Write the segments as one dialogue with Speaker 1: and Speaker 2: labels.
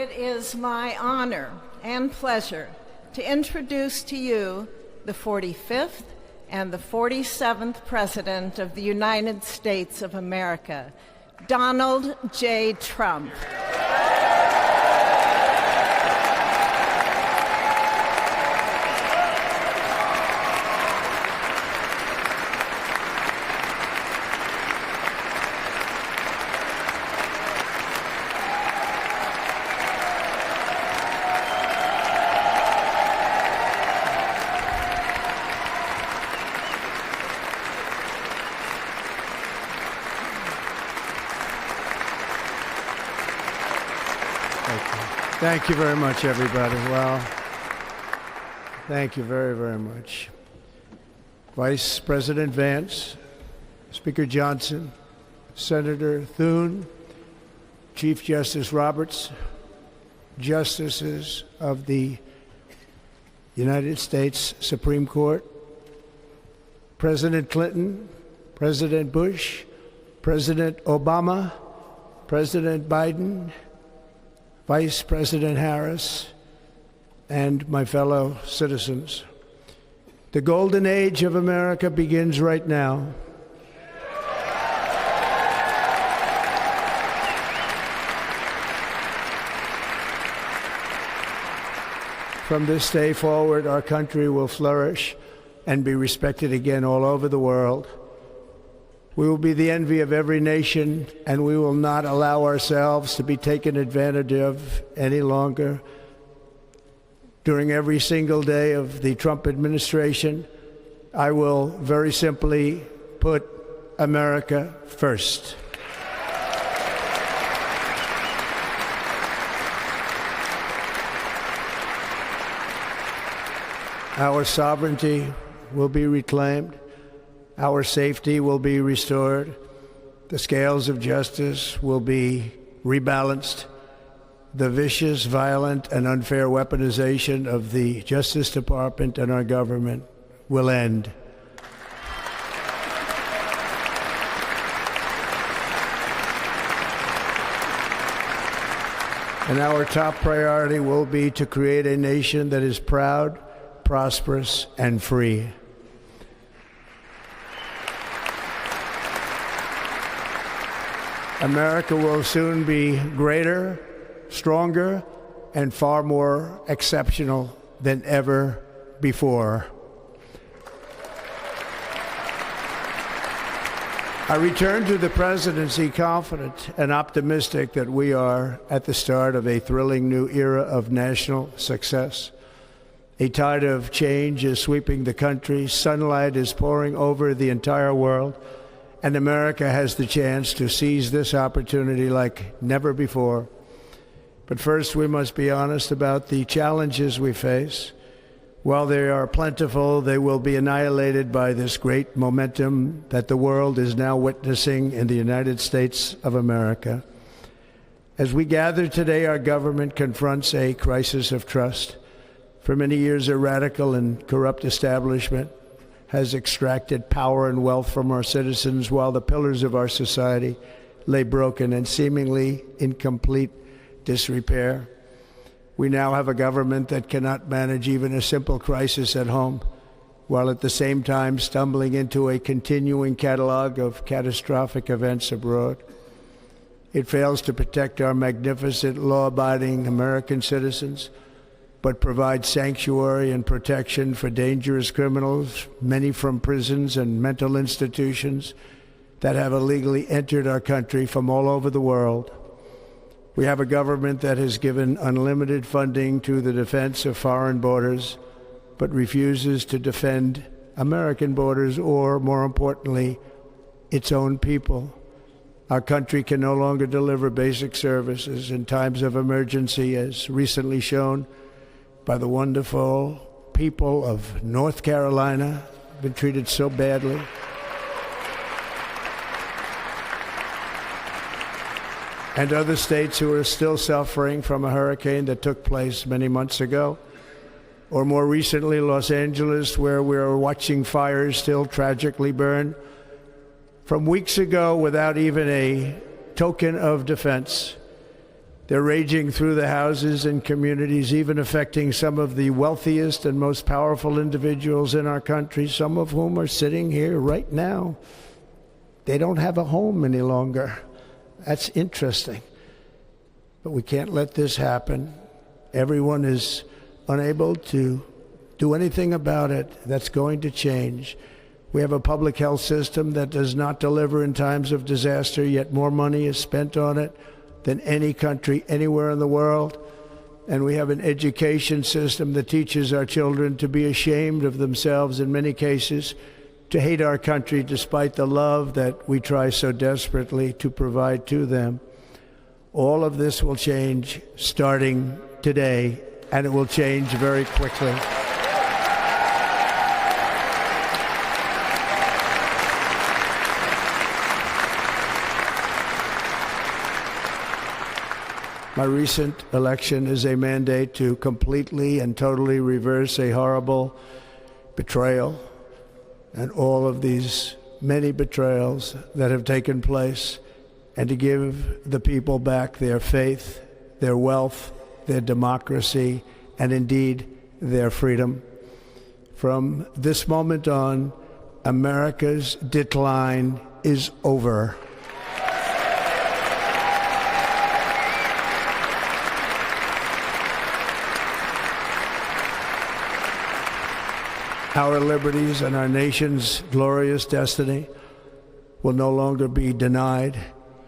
Speaker 1: It is my honor and pleasure to introduce to you the 45th and the 47th President of the United States of America, Donald J. Trump.
Speaker 2: Thank you very much, everybody. Well, thank you very, very much. Vice President Vance, Speaker Johnson, Senator Thune, Chief Justice Roberts, Justices of the United States Supreme Court, President Clinton, President Bush, President Obama, President Biden, Vice President Harris, and my fellow citizens. The golden age of America begins right now. From this day forward, our country will flourish and be respected again all over the world. We will be the envy of every nation, and we will not allow ourselves to be taken advantage of any longer. During every single day of the Trump administration, I will very simply put America first. Our sovereignty will be reclaimed. Our safety will be restored. The scales of justice will be rebalanced. The vicious, violent, and unfair weaponization of the Justice Department and our government will end. And our top priority will be to create a nation that is proud, prosperous, and free. America will soon be greater, stronger, and far more exceptional than ever before. I return to the presidency confident and optimistic that we are at the start of a thrilling new era of national success. A tide of change is sweeping the country, sunlight is pouring over the entire world, and America has the chance to seize this opportunity like never before. But first, we must be honest about the challenges we face. While they are plentiful, they will be annihilated by this great momentum that the world is now witnessing in the United States of America. As we gather today, our government confronts a crisis of trust. For many years, a radical and corrupt establishment has extracted power and wealth from our citizens while the pillars of our society lay broken and seemingly in complete disrepair. We now have a government that cannot manage even a simple crisis at home, while at the same time stumbling into a continuing catalog of catastrophic events abroad. It fails to protect our magnificent, law-abiding American citizens, but provides sanctuary and protection for dangerous criminals, many from prisons and mental institutions that have illegally entered our country from all over the world. We have a government that has given unlimited funding to the defense of foreign borders, but refuses to defend American borders or, more importantly, its own people. Our country can no longer deliver basic services in times of emergency, as recently shown by the wonderful people of North Carolina, been treated so badly. And other states who are still suffering from a hurricane that took place many months ago. Or more recently, Los Angeles, where we're watching fires still tragically burn from weeks ago without even a token of defense. They're raging through the houses and communities, even affecting some of the wealthiest and most powerful individuals in our country, some of whom are sitting here right now. They don't have a home any longer. That's interesting. But we can't let this happen. Everyone is unable to do anything about it. That's going to change. We have a public health system that does not deliver in times of disaster, yet more money is spent on it than any country anywhere in the world. And we have an education system that teaches our children to be ashamed of themselves in many cases, to hate our country despite the love that we try so desperately to provide to them. All of this will change starting today, and it will change very quickly. My recent election is a mandate to completely and totally reverse a horrible betrayal and all of these many betrayals that have taken place, and to give the people back their faith, their wealth, their democracy, and indeed their freedom. From this moment on, America's decline is over. Our liberties and our nation's glorious destiny will no longer be denied,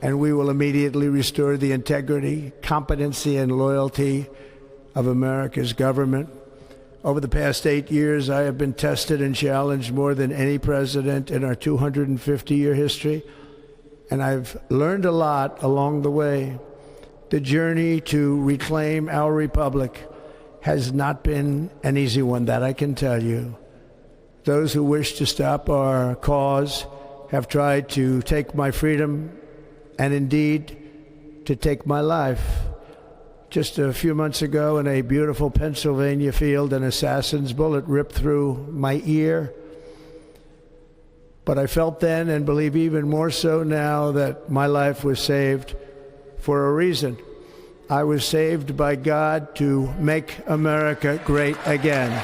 Speaker 2: and we will immediately restore the integrity, competency, and loyalty of America's government. Over the past 8 years, I have been tested and challenged more than any president in our 250-year history, and I've learned a lot along the way. The journey to reclaim our republic has not been an easy one, that I can tell you. Those who wish to stop our cause have tried to take my freedom and indeed to take my life. Just a few months ago in a beautiful Pennsylvania field, an assassin's bullet ripped through my ear. But I felt then, and believe even more so now, that my life was saved for a reason. I was saved by God to make America great again.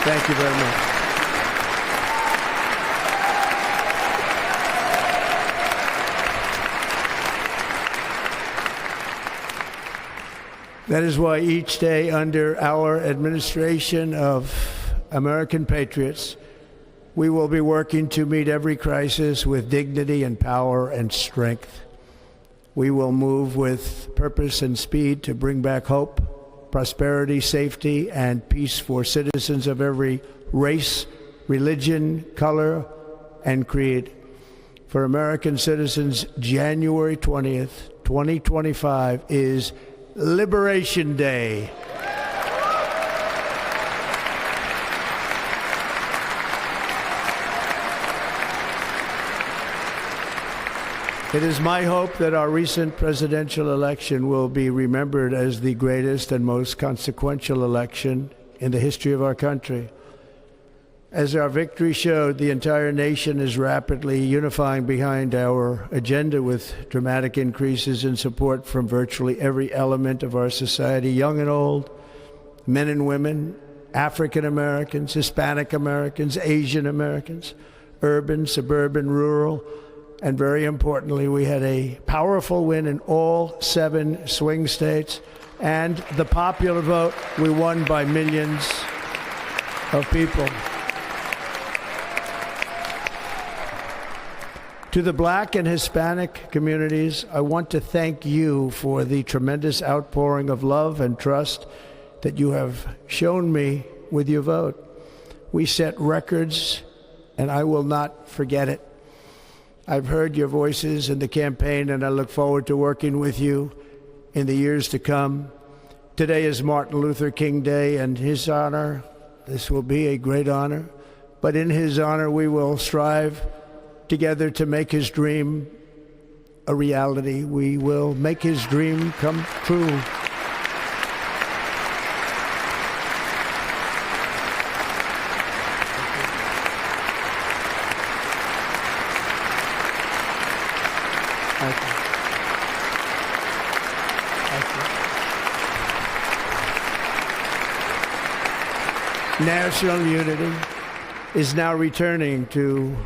Speaker 2: Thank you very much. That is why each day under our administration of American patriots, we will be working to meet every crisis with dignity and power and strength. We will move with purpose and speed to bring back hope, prosperity, safety, and peace for citizens of every race, religion, color, and creed. For American citizens, January 20th, 2025 is Liberation Day. It is my hope that our recent presidential election will be remembered as the greatest and most consequential election in the history of our country. As our victory showed, the entire nation is rapidly unifying behind our agenda with dramatic increases in support from virtually every element of our society, young and old, men and women, African Americans, Hispanic Americans, Asian Americans, urban, suburban, rural. And very importantly, we had a powerful win in all 7 swing states. And the popular vote, we won by millions of people. To the Black and Hispanic communities, I want to thank you for the tremendous outpouring of love and trust that you have shown me with your vote. We set records, and I will not forget it. I've heard your voices in the campaign, and I look forward to working with you in the years to come. Today is Martin Luther King Day, and his honor, this will be a great honor, but in his honor we will strive together to make his dream a reality. We will make his dream come true. Thank you. National unity is now returning to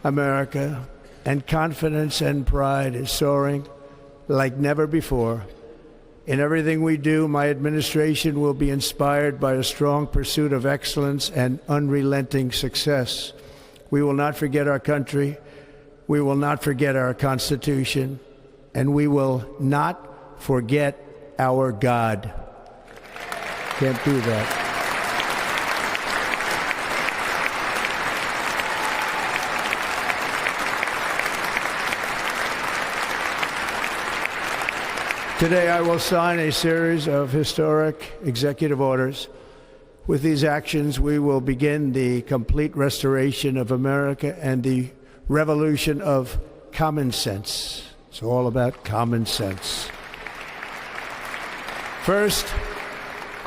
Speaker 2: America, and confidence and pride is soaring like never before. In everything we do, my administration will be inspired by a strong pursuit of excellence and unrelenting success. We will not forget our country, we will not forget our Constitution, and we will not forget our God. Can't do that. Today, I will sign a series of historic executive orders. With these actions, we will begin the complete restoration of America and the revolution of common sense. It's all about common sense. First,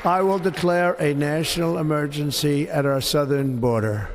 Speaker 2: I will declare a national emergency at our southern border.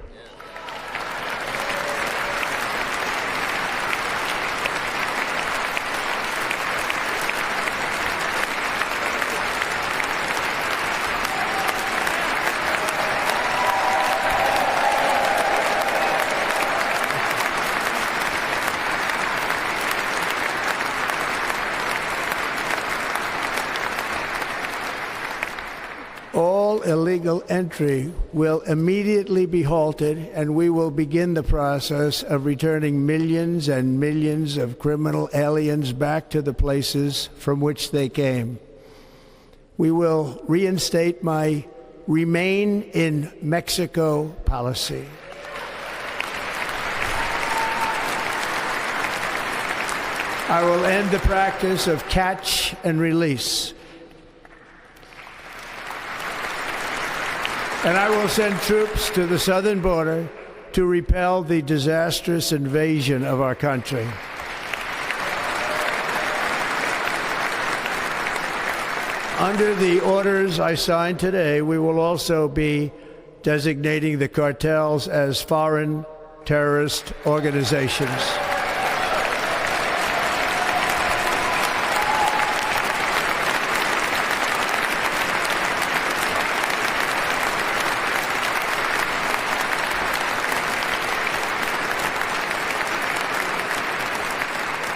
Speaker 2: All illegal entry will immediately be halted, and we will begin the process of returning millions and millions of criminal aliens back to the places from which they came. We will reinstate my Remain in Mexico policy. I will end the practice of catch and release. And I will send troops to the southern border to repel the disastrous invasion of our country. Under the orders I signed today, we will also be designating the cartels as foreign terrorist organizations.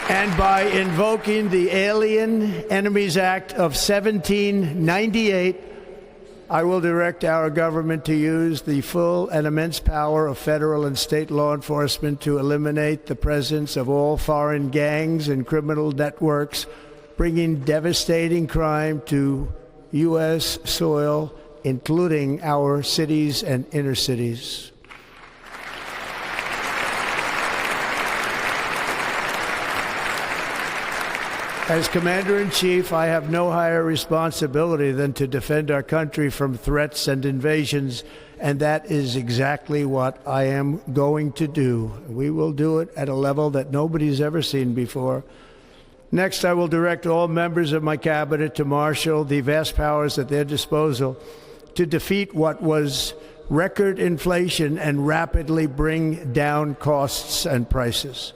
Speaker 2: And by invoking the Alien Enemies Act of 1798, I will direct our government to use the full and immense power of federal and state law enforcement to eliminate the presence of all foreign gangs and criminal networks, bringing devastating crime to U.S. soil, including our cities and inner cities. As Commander-in-Chief, I have no higher responsibility than to defend our country from threats and invasions, and that is exactly what I am going to do. We will do it at a level that nobody's ever seen before. Next, I will direct all members of my cabinet to marshal the vast powers at their disposal to defeat what was record inflation and rapidly bring down costs and prices.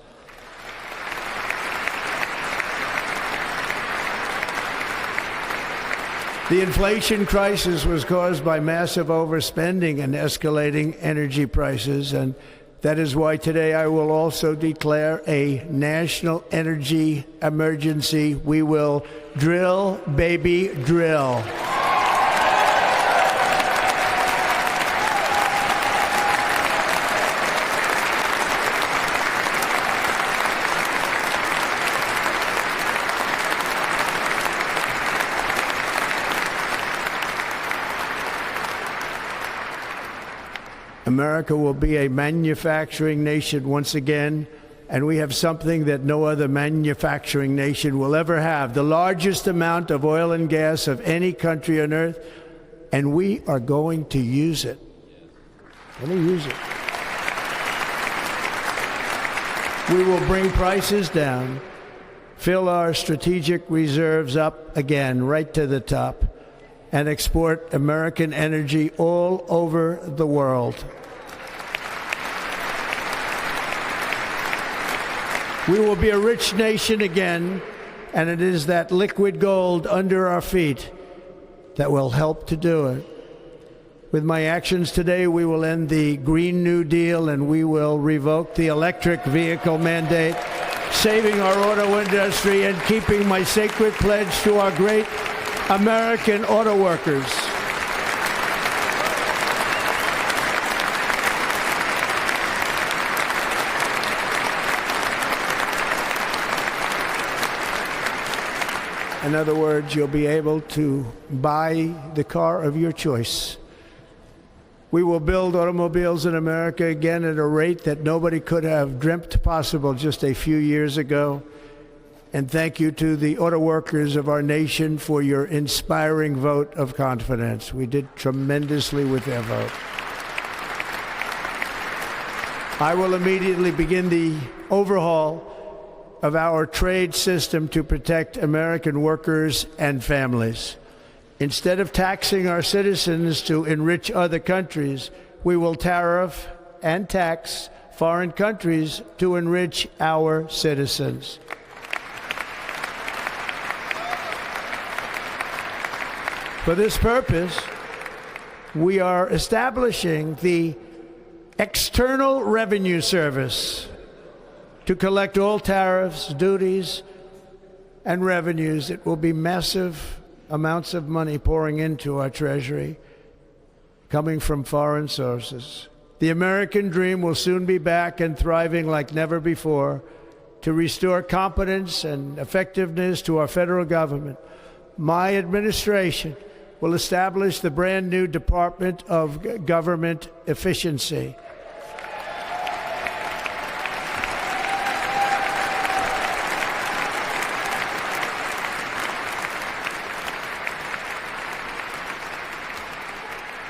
Speaker 2: The inflation crisis was caused by massive overspending and escalating energy prices, and that is why today I will also declare a national energy emergency. We will drill, baby, drill. America will be a manufacturing nation once again, and we have something that no other manufacturing nation will ever have, the largest amount of oil and gas of any country on earth, and we are going to use it. Let me use it. We will bring prices down, fill our strategic reserves up again right to the top, and export American energy all over the world. We will be a rich nation again, and it is that liquid gold under our feet that will help to do it. With my actions today, we will end the Green New Deal and we will revoke the electric vehicle mandate, saving our auto industry and keeping my sacred pledge to our great American auto workers. In other words, you'll be able to buy the car of your choice. We will build automobiles in America again at a rate that nobody could have dreamt possible just a few years ago. And thank you to the auto workers of our nation for your inspiring vote of confidence. We did tremendously with their vote. I will immediately begin the overhaul of our trade system to protect American workers and families. Instead of taxing our citizens to enrich other countries, we will tariff and tax foreign countries to enrich our citizens. For this purpose, we are establishing the External Revenue Service to collect all tariffs, duties, and revenues. It will be massive amounts of money pouring into our treasury, coming from foreign sources. The American dream will soon be back and thriving like never before. To restore competence and effectiveness to our federal government, my administration will establish the brand new Department of Government Efficiency.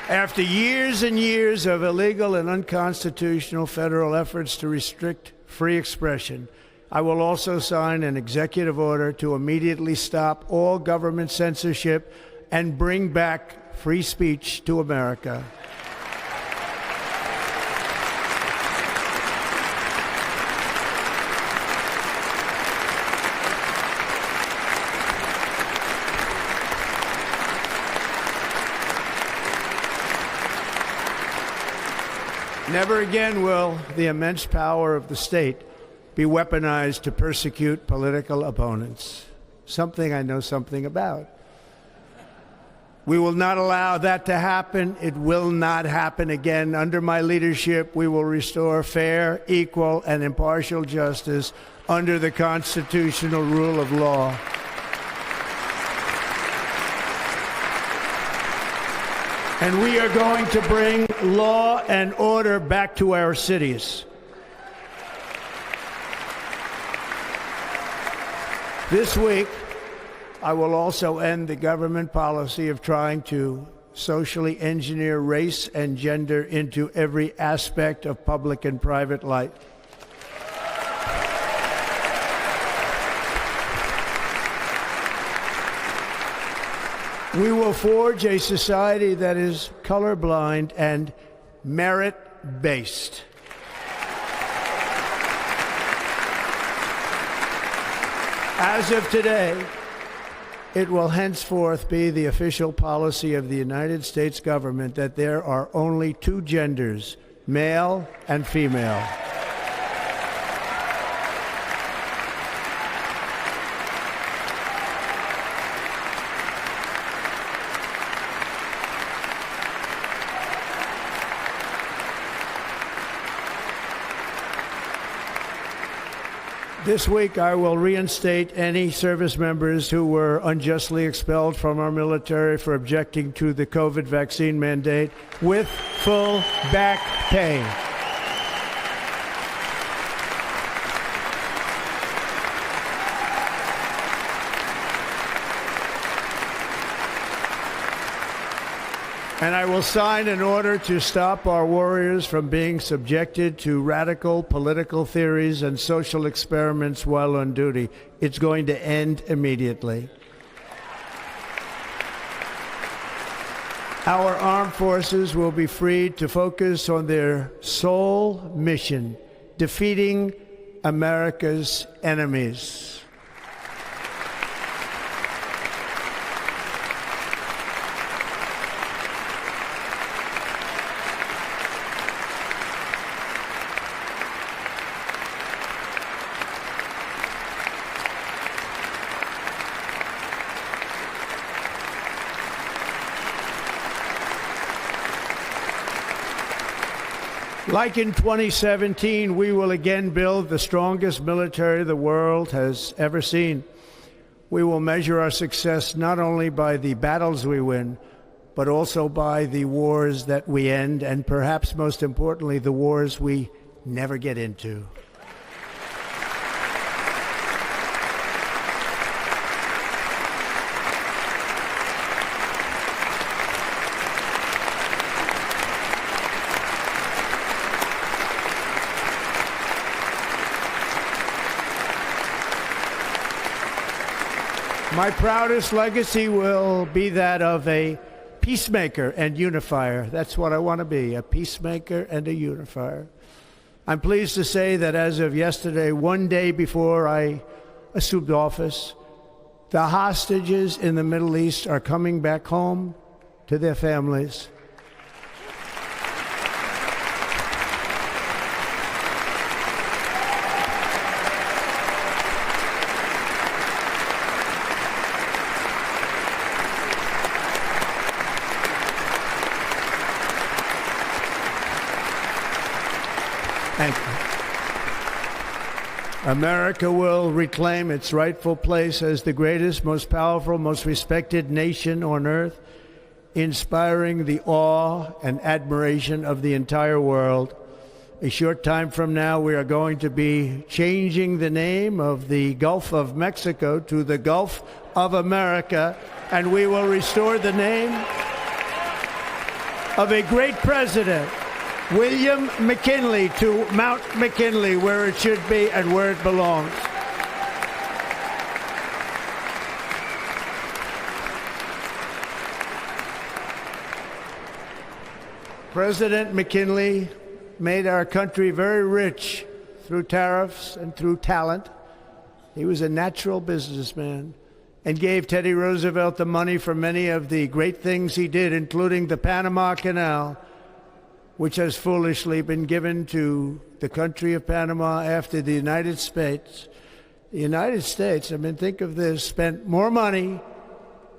Speaker 2: After years and years of illegal and unconstitutional federal efforts to restrict free expression, I will also sign an executive order to immediately stop all government censorship and bring back free speech to America. Never again will the immense power of the state be weaponized to persecute political opponents, something I know something about. We will not allow that to happen. It will not happen again. Under my leadership, we will restore fair, equal, and impartial justice under the constitutional rule of law. And we are going to bring law and order back to our cities. This week, I will also end the government policy of trying to socially engineer race and gender into every aspect of public and private life. We will forge a society that is colorblind and merit-based. As of today, it will henceforth be the official policy of the United States government that there are only two genders, male and female. This week, I will reinstate any service members who were unjustly expelled from our military for objecting to the COVID vaccine mandate with full back pay. And I will sign an order to stop our warriors from being subjected to radical political theories and social experiments while on duty. It's going to end immediately. Our armed forces will be freed to focus on their sole mission, defeating America's enemies. Like in 2017, we will again build the strongest military the world has ever seen. We will measure our success not only by the battles we win, but also by the wars that we end, and perhaps most importantly, the wars we never get into. My proudest legacy will be that of a peacemaker and unifier. That's what I want to be, a peacemaker and a unifier. I'm pleased to say that as of yesterday, one day before I assumed office, the hostages in the Middle East are coming back home to their families. Thank you. America will reclaim its rightful place as the greatest, most powerful, most respected nation on earth, inspiring the awe and admiration of the entire world. A short time from now, we are going to be changing the name of the Gulf of Mexico to the Gulf of America, and we will restore the name of a great president, William McKinley, to Mount McKinley, where it should be and where it belongs. President McKinley made our country very rich through tariffs and through talent. He was a natural businessman and gave Teddy Roosevelt the money for many of the great things he did, including the Panama Canal, which has foolishly been given to the country of Panama after the United States. The United States, I mean, think of this, spent more money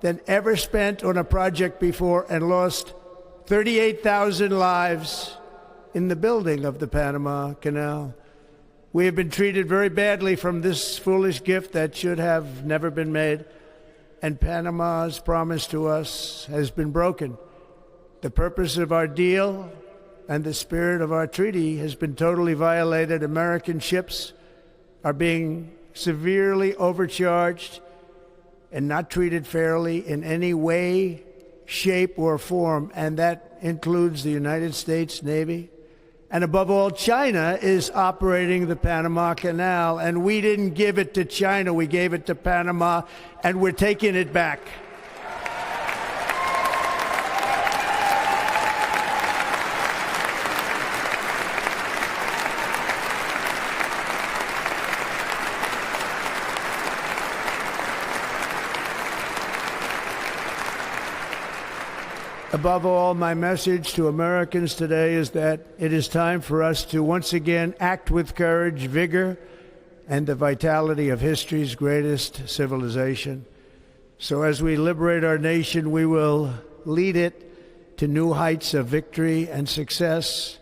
Speaker 2: than ever spent on a project before and lost 38,000 lives in the building of the Panama Canal. We have been treated very badly from this foolish gift that should have never been made, and Panama's promise to us has been broken. The purpose of our deal and the spirit of our treaty has been totally violated. American ships are being severely overcharged and not treated fairly in any way, shape, or form, and that includes the United States Navy. And above all, China is operating the Panama Canal, and we didn't give it to China, we gave it to Panama, and we're taking it back. Above all, my message to Americans today is that it is time for us to once again act with courage, vigor, and the vitality of history's greatest civilization. So as we liberate our nation, we will lead it to new heights of victory and success.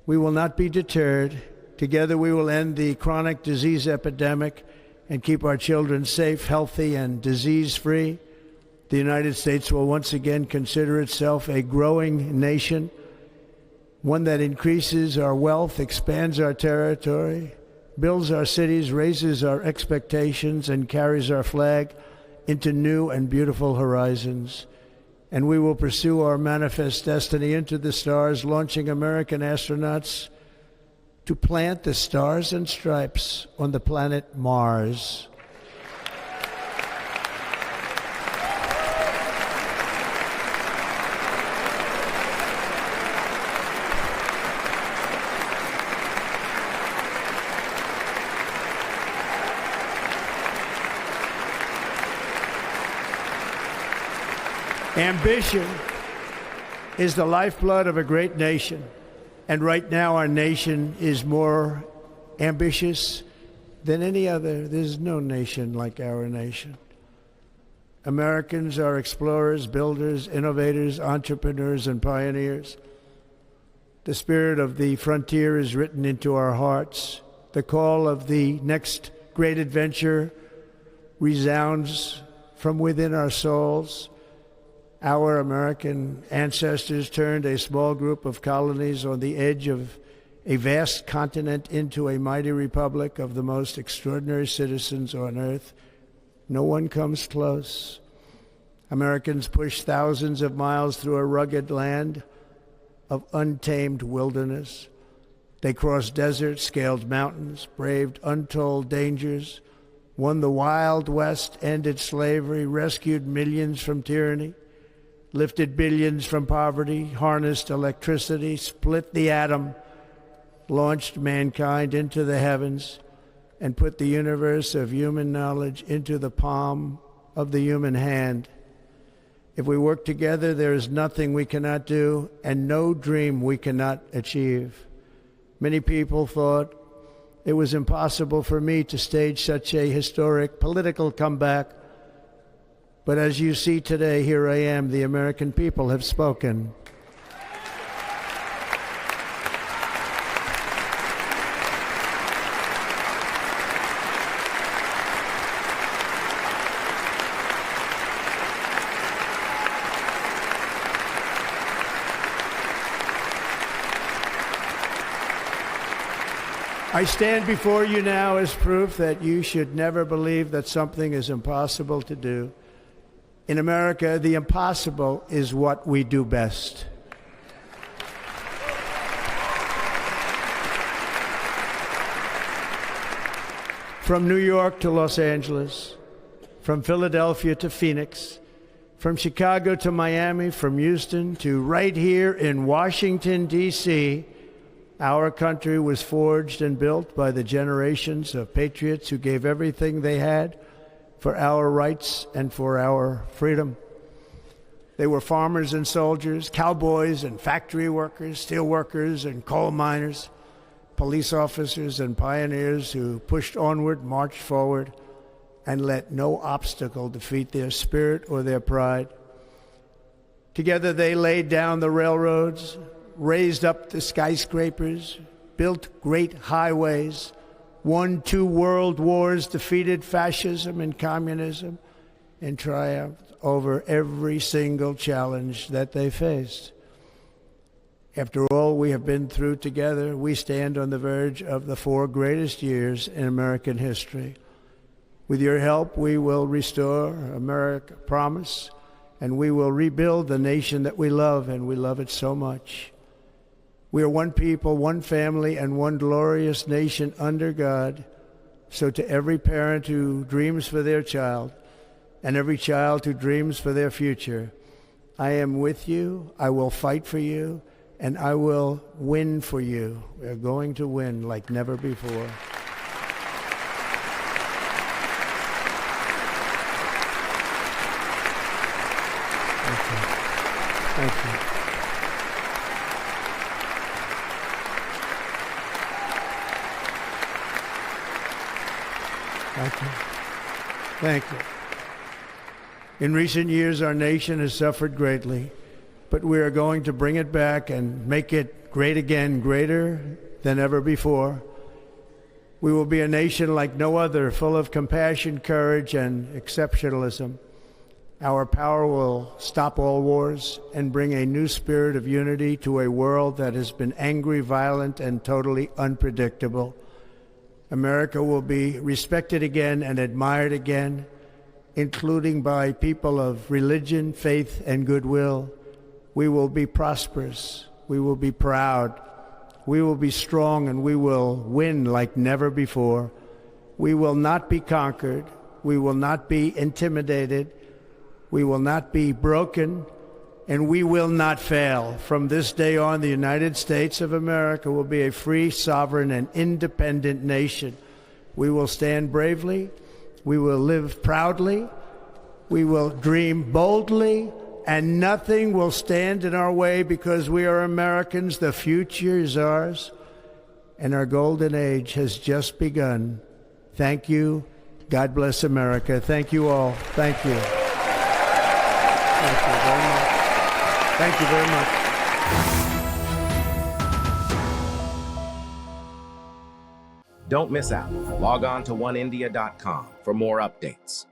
Speaker 2: We will not be deterred. Together we will end the chronic disease epidemic and keep our children safe, healthy, and disease-free. The United States will once again consider itself a growing nation, one that increases our wealth, expands our territory, builds our cities, raises our expectations, and carries our flag into new and beautiful horizons. and we will pursue our manifest destiny into the stars, launching American astronauts to plant the stars and stripes on the planet Mars. Ambition is the lifeblood of a great nation, and right now our nation is more ambitious than any other. There's no nation like our nation. Americans are explorers, builders, innovators, entrepreneurs, and pioneers. The spirit of the frontier is written into our hearts. The call of the next great adventure resounds from within our souls. Our American ancestors turned a small group of colonies on the edge of a vast continent into a mighty republic of the most extraordinary citizens on earth. No one comes close. Americans pushed thousands of miles through a rugged land of untamed wilderness. They crossed deserts, scaled mountains, braved untold dangers, won the Wild West, ended slavery, rescued millions from tyranny, lifted billions from poverty, harnessed electricity, split the atom, launched mankind into the heavens, and put the universe of human knowledge into the palm of the human hand. If we work together, there is nothing we cannot do and no dream we cannot achieve. Many people thought it was impossible for me to stage such a historic political comeback. But as you see today, here I am. The American people have spoken. I stand before you now as proof that you should never believe that something is impossible to do. In America, the impossible is what we do best. From New York to Los Angeles, from Philadelphia to Phoenix, from Chicago to Miami, from Houston to right here in Washington, D.C., our country was forged and built by the generations of patriots who gave everything they had for our rights and for our freedom. They were farmers and soldiers, cowboys and factory workers, steel workers and coal miners, police officers and pioneers who pushed onward, marched forward, and let no obstacle defeat their spirit or their pride. Together they laid down the railroads, raised up the skyscrapers, built great highways, won 2 world wars, defeated fascism and communism, and triumphed over every single challenge that they faced. After all we have been through together, we stand on the verge of the 4 greatest years in American history. With your help, we will restore America promise, and we will rebuild the nation that we love, and we love it so much. We are one people, one family, and one glorious nation under God. So to every parent who dreams for their child and every child who dreams for their future, I am with you, I will fight for you, and I will win for you. We are going to win like never before. Thank you. Thank you. Thank you. Thank you. In recent years, our nation has suffered greatly, but we are going to bring it back and make it great again, greater than ever before. We will be a nation like no other, full of compassion, courage, and exceptionalism. Our power will stop all wars and bring a new spirit of unity to a world that has been angry, violent, and totally unpredictable. America will be respected again and admired again, including by people of religion, faith, and goodwill. We will be prosperous. We will be proud. We will be strong, and we will win like never before. We will not be conquered. We will not be intimidated. We will not be broken, and we will not fail. From this day on, the United States of America will be a free, sovereign, and independent nation. We will stand bravely. We will live proudly. We will dream boldly, and nothing will stand in our way because we are Americans. The future is ours, and our golden age has just begun. Thank you. God bless America. Thank you all. Thank you. Thank you very much. Thank you very much.
Speaker 3: Don't miss out. Log on to oneindia.com for more updates.